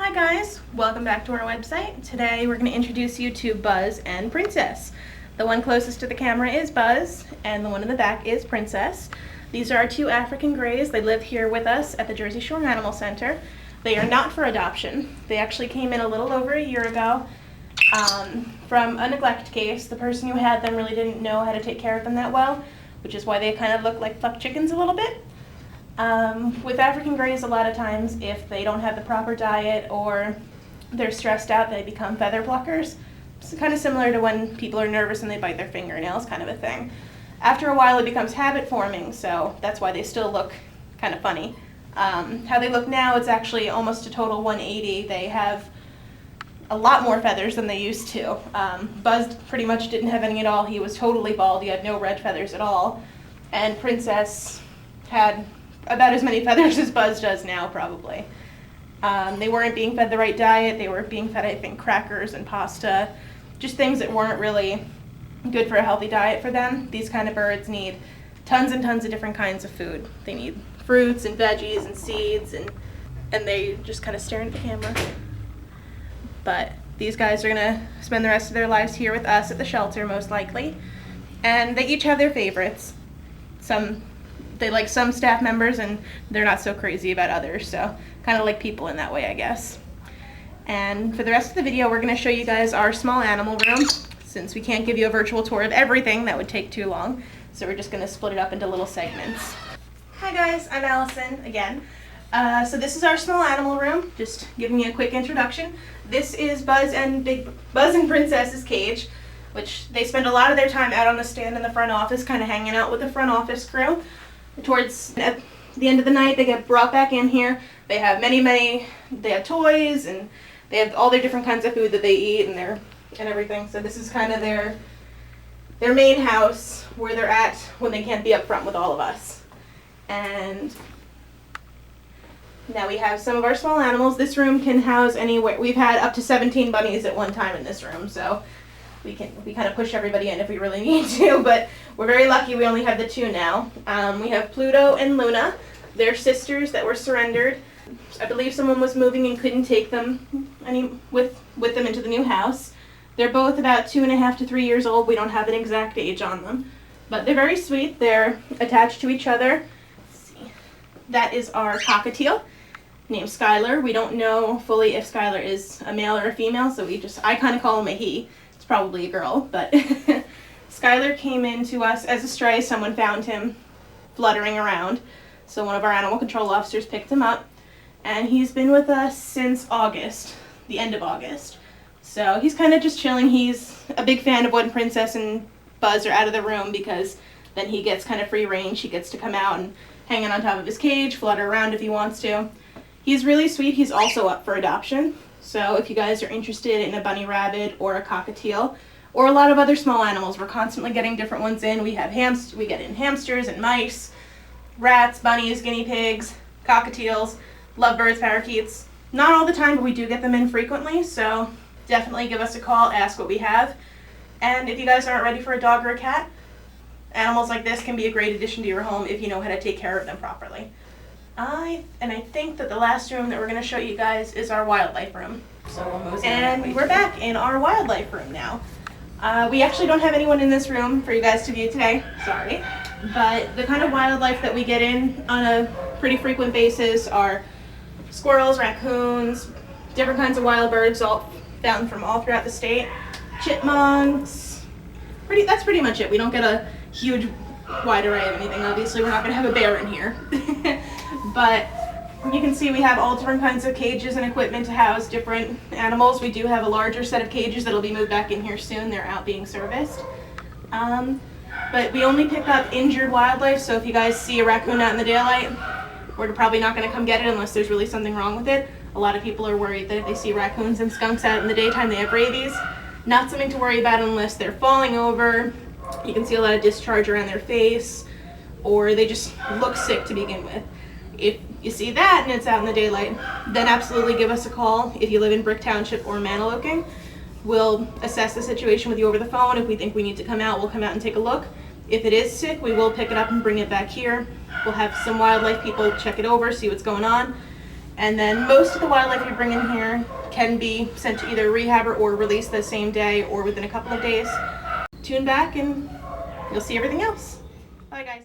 Hi guys, welcome back to our website. Today we're going to introduce you to Buzz and Princess. The one closest to the camera is Buzz and the one in the back is Princess. These are our two African Greys. They live here with us at the Jersey Shore Animal Center. They are not for adoption. They actually came in a little over a year ago from a neglect case. The person who had them really didn't know how to take care of them that well, which is why they kind of look like plucked chickens a little bit. With African Greys, a lot of times, if they don't have the proper diet or they're stressed out, they become feather pluckers. It's kind of similar to when people are nervous and they bite their fingernails, kind of a thing. After a while, it becomes habit forming, so that's why they still look kind of funny. How they look now, it's actually almost a total 180. They have a lot more feathers than they used to. Buzz pretty much didn't have any at all. He was totally bald. He had no red feathers at all. And Princess had about as many feathers as Buzz does now, probably. They weren't being fed the right diet. They were being fed, I think, crackers and pasta, just things that weren't really good for a healthy diet for them. These kind of birds need tons and tons of different kinds of food. They need fruits and veggies and seeds, and they just kind of stare at the camera. But these guys are gonna spend the rest of their lives here with us at the shelter, most likely. And they each have their favorites. They like some staff members and they're not so crazy about others, so kind of like people in that way, I guess. And for the rest of the video, we're going to show you guys our small animal room. Since we can't give you a virtual tour of everything, that would take too long, so we're just going to split it up into little segments. Hi guys, I'm Allison again. So this is our small animal room, just giving you a quick introduction. This is Buzz and Princess's cage, which they spend a lot of their time out on the stand in the front office, kind of hanging out with the front office crew. At the end of the night, they get brought back in here. They have they have toys, and they have all their different kinds of food that they eat and everything. So this is kind of their main house where they're at when they can't be up front with all of us. And now we have some of our small animals. This room can house anywhere. We've had up to 17 bunnies at one time in this room, so we kind of push everybody in if we really need to, but we're very lucky we only have the two now. We have Pluto and Luna. They're sisters that were surrendered. I believe someone was moving and couldn't take them with them into the new house. They're both about 2.5 to 3 years old. We don't have an exact age on them, but they're very sweet. They're attached to each other. Let's see. That is our cockatiel named Skylar. We don't know fully if Skylar is a male or a female, so I kind of call him a he. Probably a girl, but Skylar came in to us as a stray. Someone found him fluttering around, so one of our animal control officers picked him up, and he's been with us since August, the end of August. So he's kind of just chilling. He's a big fan of when Princess and Buzz are out of the room, because then he gets kind of free range. He gets to come out and hang on top of his cage, flutter around if he wants to. He's really sweet. He's also up for adoption. So if you guys are interested in a bunny rabbit or a cockatiel or a lot of other small animals, we're constantly getting different ones in. We get in hamsters and mice, rats, bunnies, guinea pigs, cockatiels, lovebirds, parakeets. Not all the time, but we do get them in frequently, so definitely give us a call, ask what we have. And if you guys aren't ready for a dog or a cat, animals like this can be a great addition to your home if you know how to take care of them properly. I think that the last room that we're going to show you guys is our wildlife room. So we're back in our wildlife room now. We actually don't have anyone in this room for you guys to view today, sorry. But the kind of wildlife that we get in on a pretty frequent basis are squirrels, raccoons, different kinds of wild birds, all found from all throughout the state. Chipmunks. That's pretty much it. We don't get a huge wide array of anything. Obviously, we're not going to have a bear in here. But you can see we have all different kinds of cages and equipment to house different animals. We do have a larger set of cages that'll be moved back in here soon. They're out being serviced. But we only pick up injured wildlife, so if you guys see a raccoon out in the daylight, we're probably not going to come get it unless there's really something wrong with it. A lot of people are worried that if they see raccoons and skunks out in the daytime, they have rabies. Not something to worry about unless they're falling over. You can see a lot of discharge around their face, or they just look sick to begin with. If you see that and it's out in the daylight, then absolutely give us a call. If you live in Brick Township or Maniloking, we'll assess the situation with you over the phone. If we think we need to come out, we'll come out and take a look. If it is sick, we will pick it up and bring it back here. We'll have some wildlife people check it over, see what's going on. And then most of the wildlife you bring in here can be sent to either rehabber or released the same day or within a couple of days. Tune back and you'll see everything else. Bye guys.